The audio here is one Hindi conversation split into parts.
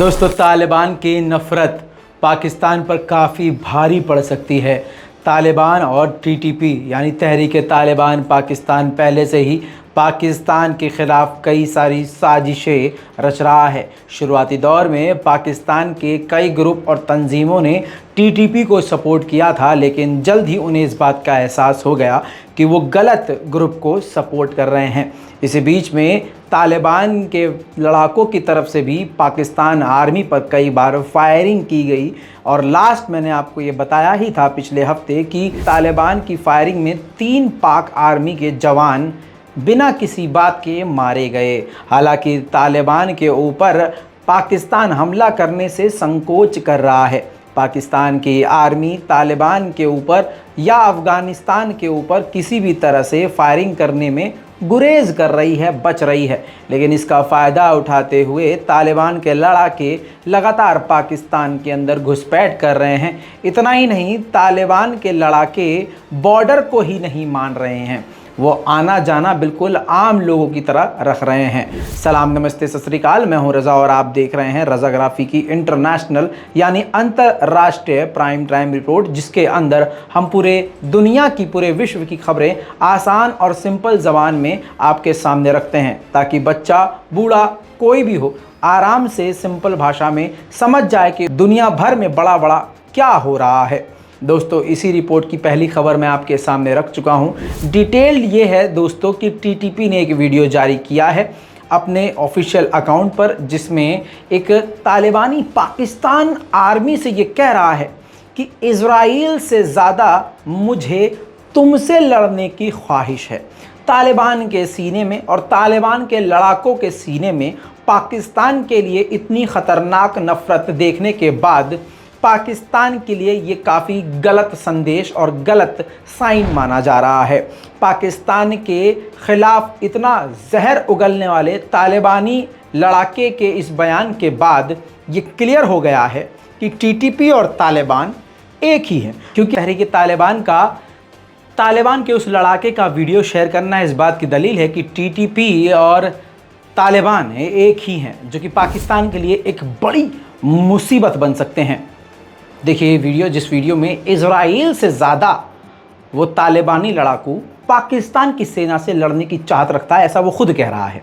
दोस्तों, तालिबान की नफ़रत पाकिस्तान पर काफ़ी भारी पड़ सकती है। तालिबान और टीटीपी यानी तहरीक तालिबान पाकिस्तान पहले से ही पाकिस्तान के ख़िलाफ़ कई सारी साजिशें रच रहा है। शुरुआती दौर में पाकिस्तान के कई ग्रुप और तंजीमों ने टीटीपी को सपोर्ट किया था, लेकिन जल्द ही उन्हें इस बात का एहसास हो गया कि वो गलत ग्रुप को सपोर्ट कर रहे हैं। इसी बीच में तालिबान के लड़ाकों की तरफ से भी पाकिस्तान आर्मी पर कई बार फायरिंग की गई और लास्ट मैंने आपको ये बताया ही था पिछले हफ्ते कि तालिबान की फायरिंग में 3 पाक आर्मी के जवान बिना किसी बात के मारे गए। हालांकि तालिबान के ऊपर पाकिस्तान हमला करने से संकोच कर रहा है। पाकिस्तान की आर्मी तालिबान के ऊपर या अफ़गानिस्तान के ऊपर किसी भी तरह से फायरिंग करने में गुरेज कर रही है, बच रही है, लेकिन इसका फ़ायदा उठाते हुए तालिबान के लड़ाके लगातार पाकिस्तान के अंदर घुसपैठ कर रहे हैं। इतना ही नहीं, तालिबान के लड़ाके बॉर्डर को ही नहीं मान रहे हैं, वो आना जाना बिल्कुल आम लोगों की तरह रख रहे हैं। सलाम, नमस्ते, सत श्री अकाल। मैं हूं रज़ा और आप देख रहे हैं रज़ाग्राफी की इंटरनेशनल यानी अंतर्राष्ट्रीय प्राइम टाइम रिपोर्ट, जिसके अंदर हम पूरे दुनिया की, पूरे विश्व की खबरें आसान और सिंपल ज़बान में आपके सामने रखते हैं, ताकि बच्चा बूढ़ा कोई भी हो आराम से सिंपल भाषा में समझ जाए कि दुनिया भर में बड़ा बड़ा क्या हो रहा है। दोस्तों, इसी रिपोर्ट की पहली खबर मैं आपके सामने रख चुका हूं। डिटेल ये है दोस्तों कि टीटीपी ने एक वीडियो जारी किया है अपने ऑफिशियल अकाउंट पर, जिसमें एक तालिबानी पाकिस्तान आर्मी से ये कह रहा है कि इज़राइल से ज़्यादा मुझे तुमसे लड़ने की ख्वाहिश है। तालिबान के सीने में और तालिबान के लड़ाकों के सीने में पाकिस्तान के लिए इतनी ख़तरनाक नफ़रत देखने के बाद पाकिस्तान के लिए ये काफ़ी गलत संदेश और गलत साइन माना जा रहा है। पाकिस्तान के ख़िलाफ़ इतना जहर उगलने वाले तालिबानी लड़ाके के इस बयान के बाद ये क्लियर हो गया है कि टीटीपी और तालिबान एक ही है, क्योंकि तहरीक तालिबान का तालिबान के उस लड़ाके का वीडियो शेयर करना इस बात की दलील है कि टीटीपी और तालिबान एक ही हैं, जो कि पाकिस्तान के लिए एक बड़ी मुसीबत बन सकते हैं। देखिए वीडियो, जिस वीडियो में इज़राइल से ज़्यादा वो तालिबानी लड़ाकू पाकिस्तान की सेना से लड़ने की चाहत रखता है, ऐसा वो खुद कह रहा है।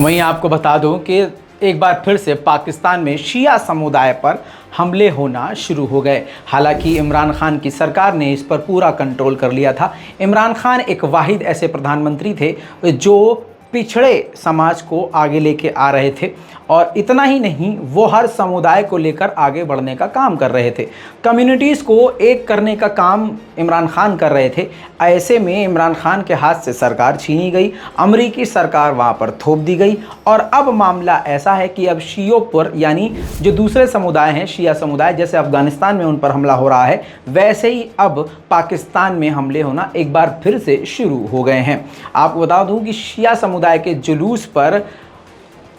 वहीं आपको बता दूं कि एक बार फिर से पाकिस्तान में शिया समुदाय पर हमले होना शुरू हो गए। हालांकि इमरान खान की सरकार ने इस पर पूरा कंट्रोल कर लिया था। इमरान खान एक वाहिद ऐसे प्रधानमंत्री थे जो पिछड़े समाज को आगे लेके आ रहे थे, और इतना ही नहीं, वो हर समुदाय को लेकर आगे बढ़ने का काम कर रहे थे। कम्युनिटीज़ को एक करने का काम इमरान खान कर रहे थे। ऐसे में इमरान खान के हाथ से सरकार छीनी गई, अमरीकी सरकार वहाँ पर थोप दी गई, और अब मामला ऐसा है कि अब शियों पर, यानी जो दूसरे समुदाय हैं, शिया समुदाय, जैसे अफ़गानिस्तान में उन पर हमला हो रहा है, वैसे ही अब पाकिस्तान में हमले होना एक बार फिर से शुरू हो गए हैं। आपको बता दूँ कि शिया समुदाय के जुलूस पर,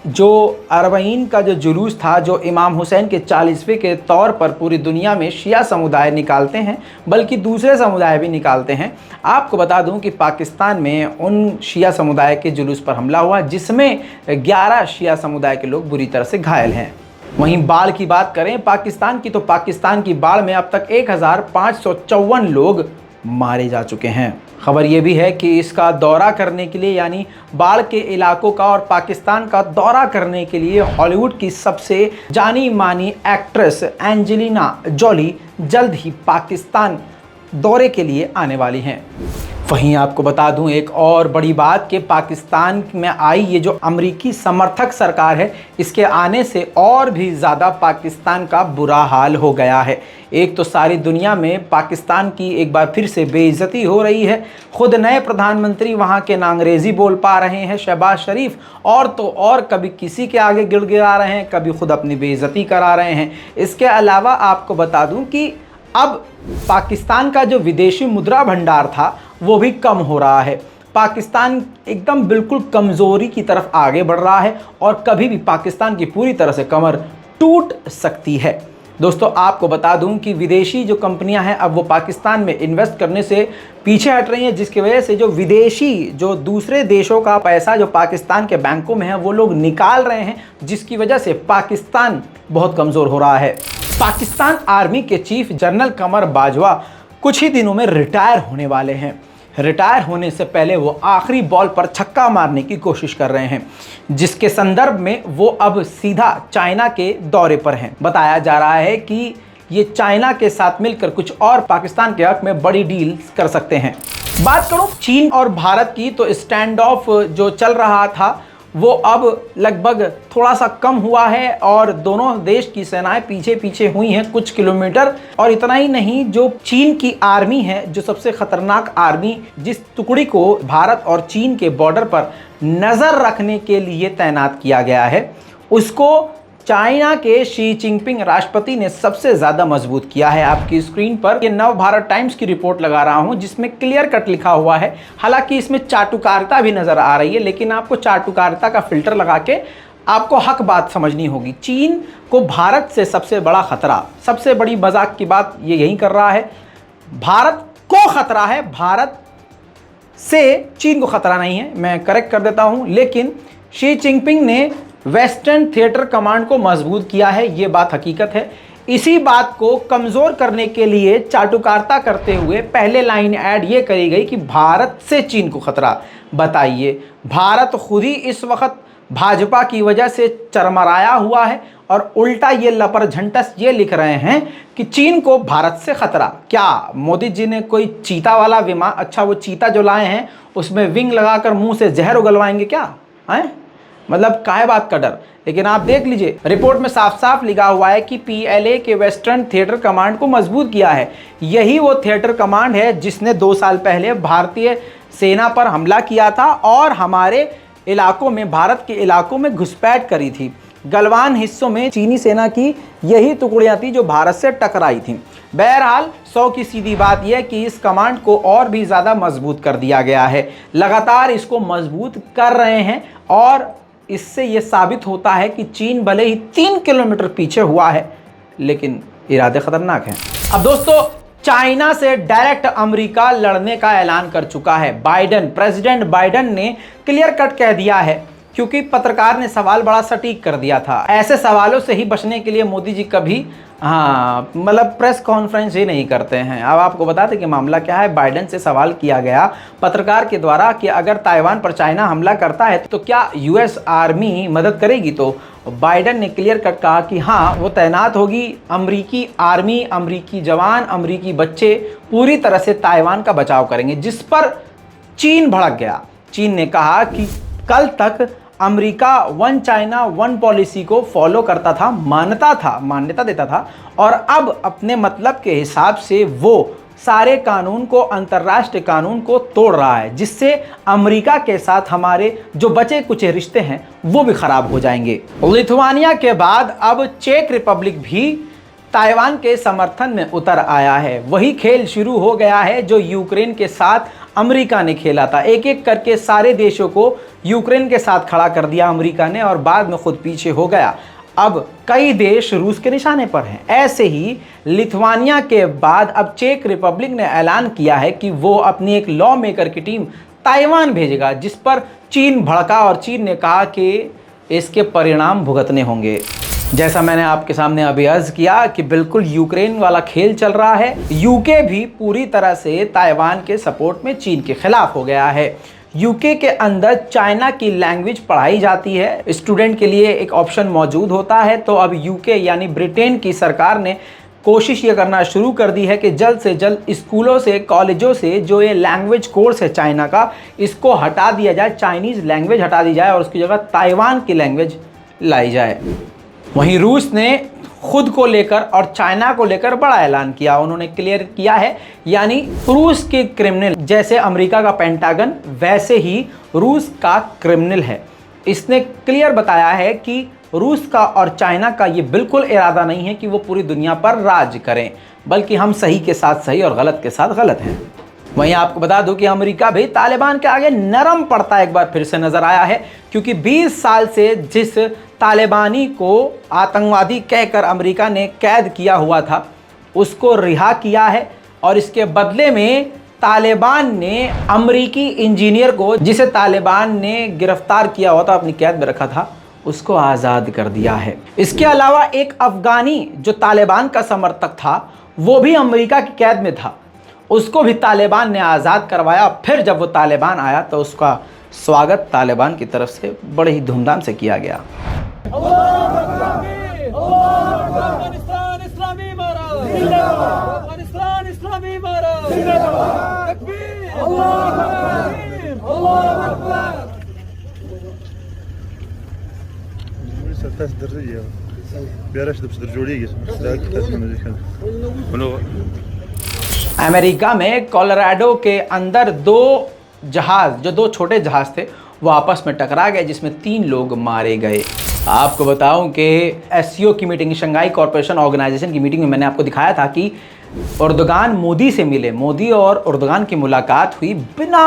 जो अरबईन का जो जुलूस था, जो इमाम हुसैन के 40वें के तौर पर पूरी दुनिया में शिया समुदाय निकालते हैं, बल्कि दूसरे समुदाय भी निकालते हैं। आपको बता दूं कि पाकिस्तान में उन शिया समुदाय के जुलूस पर हमला हुआ, जिसमें 11 शिया समुदाय के लोग बुरी तरह से घायल हैं। वहीं बाढ़ की बात करें पाकिस्तान की, तो पाकिस्तान की बाढ़ में अब तक 1554 लोग मारे जा चुके हैं। खबर ये भी है कि इसका दौरा करने के लिए, यानी बाढ़ के इलाकों का और पाकिस्तान का दौरा करने के लिए हॉलीवुड की सबसे जानी मानी एक्ट्रेस एंजेलिना जॉली जल्द ही पाकिस्तान दौरे के लिए आने वाली हैं। वहीं आपको बता दूं एक और बड़ी बात कि पाकिस्तान में आई ये जो अमरीकी समर्थक सरकार है, इसके आने से और भी ज़्यादा पाकिस्तान का बुरा हाल हो गया है। एक तो सारी दुनिया में पाकिस्तान की एक बार फिर से बेइज्जती हो रही है। खुद नए प्रधानमंत्री वहाँ के ना अंग्रेज़ी बोल पा रहे हैं, शहबाज शरीफ, और तो और कभी किसी के आगे गिड़गिड़ा रहे हैं, कभी खुद अपनी बेइज्जती करा रहे हैं। इसके अलावा आपको बता दूं कि अब पाकिस्तान का जो विदेशी मुद्रा भंडार था वो भी कम हो रहा है। पाकिस्तान एकदम बिल्कुल कमज़ोरी की तरफ आगे बढ़ रहा है और कभी भी पाकिस्तान की पूरी तरह से कमर टूट सकती है। दोस्तों आपको बता दूं कि विदेशी जो कंपनियां हैं अब वो पाकिस्तान में इन्वेस्ट करने से पीछे हट रही हैं, जिसकी वजह से जो विदेशी जो दूसरे देशों का पैसा जो पाकिस्तान के बैंकों में है वो लोग निकाल रहे हैं, जिसकी वजह से पाकिस्तान बहुत कमज़ोर हो रहा है। पाकिस्तान आर्मी के चीफ जनरल कमर बाजवा कुछ ही दिनों में रिटायर होने वाले हैं। रिटायर होने से पहले वो आखिरी बॉल पर छक्का मारने की कोशिश कर रहे हैं, जिसके संदर्भ में वो अब सीधा चाइना के दौरे पर हैं। बताया जा रहा है कि ये चाइना के साथ मिलकर कुछ और पाकिस्तान के हक में बड़ी डील कर सकते हैं। बात करूं चीन और भारत की, तो स्टैंड ऑफ जो चल रहा था वो अब लगभग थोड़ा सा कम हुआ है और दोनों देश की सेनाएं पीछे पीछे हुई हैं कुछ किलोमीटर। और इतना ही नहीं, जो चीन की आर्मी है, जो सबसे खतरनाक आर्मी, जिस टुकड़ी को भारत और चीन के बॉर्डर पर नज़र रखने के लिए तैनात किया गया है, उसको चाइना के शी जिनपिंग राष्ट्रपति ने सबसे ज़्यादा मजबूत किया है। आपकी स्क्रीन पर ये नव भारत टाइम्स की रिपोर्ट लगा रहा हूं, जिसमें क्लियर कट लिखा हुआ है। हालांकि इसमें चाटुकारिता भी नज़र आ रही है, लेकिन आपको चाटुकारिता का फिल्टर लगा के आपको हक बात समझनी होगी। चीन को भारत से सबसे बड़ा खतरा, सबसे बड़ी मजाक की बात ये यही कर रहा है, भारत को खतरा है, भारत से चीन को खतरा नहीं है। मैं करेक्ट कर देता हूं, लेकिन शी जिनपिंग ने वेस्टर्न थिएटर कमांड को मजबूत किया है, ये बात हकीकत है। इसी बात को कमज़ोर करने के लिए चाटुकारिता करते हुए पहले लाइन ऐड ये करी गई कि भारत से चीन को खतरा। बताइए, भारत खुद ही इस वक्त भाजपा की वजह से चरमराया हुआ है और उल्टा ये लपर झंटस ये लिख रहे हैं कि चीन को भारत से खतरा। क्या मोदी जी ने कोई चीता वाला विमान, अच्छा वो चीता जो लाए हैं उसमें विंग लगाकर मुंह से जहर उगलवाएंगे क्या हैं? मतलब काहे बात का डर। लेकिन आप देख लीजिए, रिपोर्ट में साफ साफ लिखा हुआ है कि पीएलए के वेस्टर्न थिएटर कमांड को मजबूत किया है। यही वो थिएटर कमांड है जिसने 2 साल पहले भारतीय सेना पर हमला किया था और हमारे इलाकों में, भारत के इलाकों में घुसपैठ करी थी। गलवान हिस्सों में चीनी सेना की यही टुकड़ियां थी जो भारत से टकराई थी। बहरहाल 100 की सीधी बात यह कि इस कमांड को और भी ज़्यादा मजबूत कर दिया गया है। लगातार इसको मजबूत कर रहे हैं और इससे यह साबित होता है कि चीन भले ही 3 किलोमीटर पीछे हुआ है, लेकिन इरादे खतरनाक हैं। अब दोस्तों, चाइना से डायरेक्ट अमेरिका लड़ने का ऐलान कर चुका है प्रेसिडेंट बाइडेन ने क्लियर कट कह दिया है, क्योंकि पत्रकार ने सवाल बड़ा सटीक कर दिया था। ऐसे सवालों से ही बचने के लिए मोदी जी कभी मतलब प्रेस कॉन्फ्रेंस ही नहीं करते हैं। अब आपको बता दें कि मामला क्या है। बाइडेन से सवाल किया गया पत्रकार के द्वारा कि अगर ताइवान पर चाइना हमला करता है तो क्या यूएस आर्मी मदद करेगी, तो बाइडेन ने क्लियर कट कहा कि हाँ, वो तैनात होगी। अमरीकी आर्मी, अमरीकी जवान, अमरीकी बच्चे पूरी तरह से ताइवान का बचाव करेंगे, जिस पर चीन भड़क गया। चीन ने कहा कि कल तक अमेरिका 1 चाइना 1 पॉलिसी को फॉलो करता था, मान्यता देता था, और अब अपने मतलब के हिसाब से वो सारे कानून को, अंतर्राष्ट्रीय कानून को तोड़ रहा है, जिससे अमेरिका के साथ हमारे जो बचे कुछ रिश्ते हैं वो भी खराब हो जाएंगे। लिथुआनिया के बाद अब चेक रिपब्लिक भी ताइवान के समर्थन में उतर आया है। वही खेल शुरू हो गया है जो यूक्रेन के साथ अमेरिका ने खेला था। एक एक करके सारे देशों को यूक्रेन के साथ खड़ा कर दिया अमेरिका ने और बाद में खुद पीछे हो गया। अब कई देश रूस के निशाने पर हैं। ऐसे ही लिथुआनिया के बाद अब चेक रिपब्लिक ने ऐलान किया है कि वो अपनी एक लॉ मेकर की टीम ताइवान भेजेगा, जिस पर चीन भड़का और चीन ने कहा कि इसके परिणाम भुगतने होंगे। जैसा मैंने आपके सामने अभी अर्ज किया कि बिल्कुल यूक्रेन वाला खेल चल रहा है। यूके भी पूरी तरह से ताइवान के सपोर्ट में चीन के खिलाफ हो गया है। यूके के अंदर चाइना की लैंग्वेज पढ़ाई जाती है, स्टूडेंट के लिए एक ऑप्शन मौजूद होता है। तो अब यूके यानी ब्रिटेन की सरकार ने कोशिश ये करना शुरू कर दी है कि जल्द से जल्द स्कूलों से, कॉलेजों से जो ये लैंग्वेज कोर्स है चाइना का, इसको हटा दिया जाए, चाइनीज़ लैंग्वेज हटा दी जाए और उसकी जगह ताइवान की लैंग्वेज लाई जाए। वहीं रूस ने खुद को लेकर और चाइना को लेकर बड़ा ऐलान किया। उन्होंने क्लियर किया है, यानी रूस के क्रिमिनल जैसे अमेरिका का पेंटागन वैसे ही रूस का क्रिमिनल है। इसने क्लियर बताया है कि रूस का और चाइना का ये बिल्कुल इरादा नहीं है कि वो पूरी दुनिया पर राज करें, बल्कि हम सही के साथ सही और गलत के साथ गलत हैं। वहीं आपको बता दूं कि अमेरिका भी तालिबान के आगे नरम पड़ता एक बार फिर से नजर आया है, क्योंकि 20 साल से जिस तालिबानी को आतंकवादी कहकर अमेरिका ने कैद किया हुआ था उसको रिहा किया है, और इसके बदले में तालिबान ने अमेरिकी इंजीनियर को, जिसे तालिबान ने गिरफ्तार किया हुआ था, अपनी कैद में रखा था, उसको आज़ाद कर दिया है। इसके अलावा एक अफगानी जो तालिबान का समर्थक था वो भी अमेरिका की कैद में था, उसको भी तालिबान ने आज़ाद करवाया। फिर जब वो तालिबान आया तो उसका स्वागत तालिबान की तरफ से बड़े ही धूमधाम से किया गया। अमेरिका में कोलोराडो के अंदर दो जहाज, जो दो छोटे जहाज थे, वो आपस में टकरा गए, जिसमें 3 लोग मारे गए। आपको बताऊं कि एससीओ की मीटिंग, शंघाई कॉरपोरेशन ऑर्गेनाइजेशन की मीटिंग में मैंने आपको दिखाया था कि उर्दुगान मोदी से मिले। मोदी और उर्दुगान की मुलाकात हुई बिना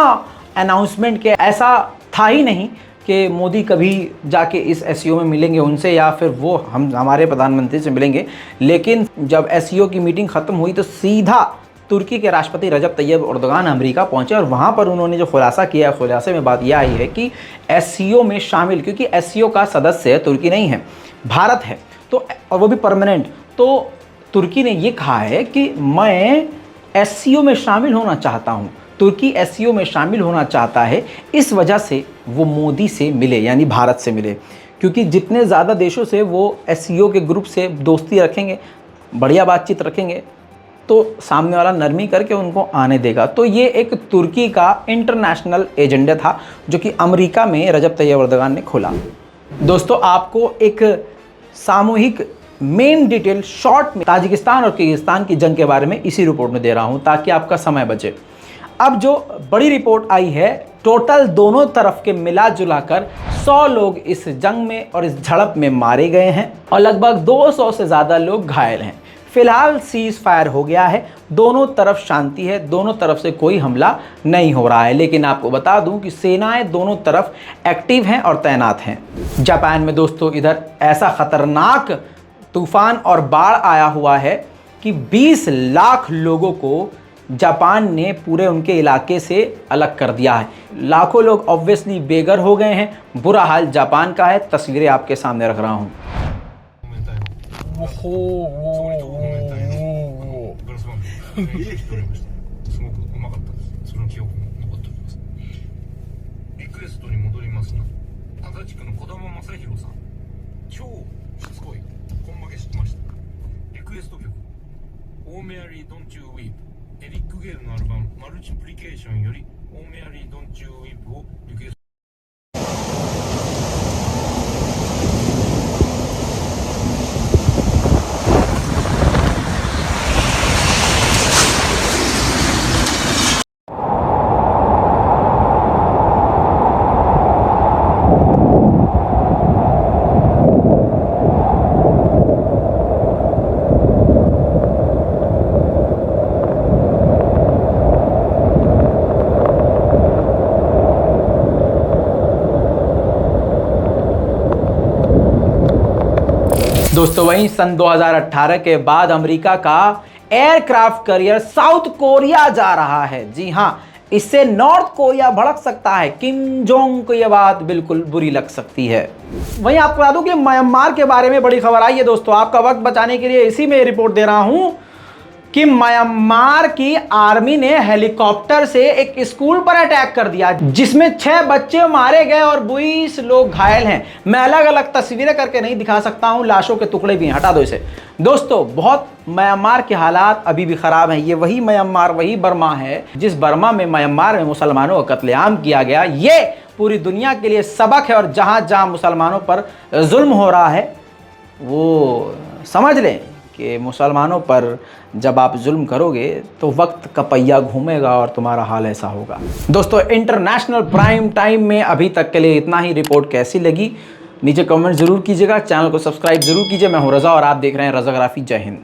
अनाउंसमेंट के। ऐसा था ही नहीं कि मोदी कभी जाके इस एससीओ में मिलेंगे उनसे या फिर वो हमारे प्रधानमंत्री से मिलेंगे। लेकिन जब एससीओ की मीटिंग ख़त्म हुई तो सीधा तुर्की के राष्ट्रपति रजब तैयब उर्दुगान अमेरिका पहुंचे और वहां पर उन्होंने जो खुलासा किया है, खुलासे में बात यह आई है कि एससीओ में शामिल, क्योंकि एससीओ का सदस्य तुर्की नहीं है, भारत है, तो और वो भी परमानेंट, तो तुर्की ने ये कहा है कि मैं एससीओ में शामिल होना चाहता हूं। तुर्की एससीओ में शामिल होना चाहता है, इस वजह से वो मोदी से मिले, यानी भारत से मिले, क्योंकि जितने ज़्यादा देशों से वो एससीओ के ग्रुप से दोस्ती रखेंगे, बढ़िया बातचीत रखेंगे, तो सामने वाला नरमी करके उनको आने देगा। तो ये एक तुर्की का इंटरनेशनल एजेंडा था जो कि अमेरिका में रजब तैयब उर्दुगान ने खोला। दोस्तों, आपको एक सामूहिक मेन डिटेल शॉर्ट में ताजिकिस्तान और किर्गिस्तान की जंग के बारे में इसी रिपोर्ट में दे रहा हूं ताकि आपका समय बचे। अब जो बड़ी रिपोर्ट आई है, टोटल दोनों तरफ के मिला जुला कर 100 लोग इस जंग में और इस झड़प में मारे गए हैं और लगभग 200 से ज़्यादा लोग घायल हैं। फिलहाल सीज फायर हो गया है, दोनों तरफ शांति है, दोनों तरफ से कोई हमला नहीं हो रहा है। लेकिन आपको बता दूं कि सेनाएं दोनों तरफ एक्टिव हैं और तैनात हैं। जापान में दोस्तों इधर ऐसा खतरनाक तूफान और बाढ़ आया हुआ है कि 20 लाख लोगों को जापान ने पूरे उनके इलाके से अलग कर दिया है। लाखों लोग ऑब्वियसली बेघर हो गए हैं। बुरा हाल जापान का है, तस्वीरें आपके सामने रख रहा हूँ। दोस्तों, वहीं सन 2018 के बाद अमेरिका का एयरक्राफ्ट कैरियर साउथ कोरिया जा रहा है। जी हां, इससे नॉर्थ कोरिया भड़क सकता है। किम जोंग को यह बात बिल्कुल बुरी लग सकती है। वहीं आपको बता दूं कि म्यांमार के बारे में बड़ी खबर आई है दोस्तों। आपका वक्त बचाने के लिए इसी में रिपोर्ट दे रहा हूं कि म्यांमार की आर्मी ने हेलीकॉप्टर से एक स्कूल पर अटैक कर दिया, जिसमें 6 बच्चे मारे गए और 20 लोग घायल हैं। मैं अलग अलग तस्वीरें करके नहीं दिखा सकता हूं, लाशों के टुकड़े भी हैं, हटा दो इसे। दोस्तों, बहुत म्यांमार के हालात अभी भी खराब हैं। ये वही म्यांमार, वही बर्मा है जिस बर्मा में म्यांमार में मुसलमानों का कत्लेआम किया गया। ये पूरी दुनिया के लिए सबक है, और जहां जहां मुसलमानों पर जुल्म हो रहा है वो समझ लें कि मुसलमानों पर जब आप जुल्म करोगे तो वक्त का पहिया घूमेगा और तुम्हारा हाल ऐसा होगा। दोस्तों, इंटरनेशनल प्राइम टाइम में अभी तक के लिए इतना ही। रिपोर्ट कैसी लगी नीचे कमेंट जरूर कीजिएगा, चैनल को सब्सक्राइब जरूर कीजिए। मैं हूं रज़ा और आप देख रहे हैं रज़ाग्राफी। जय हिंद।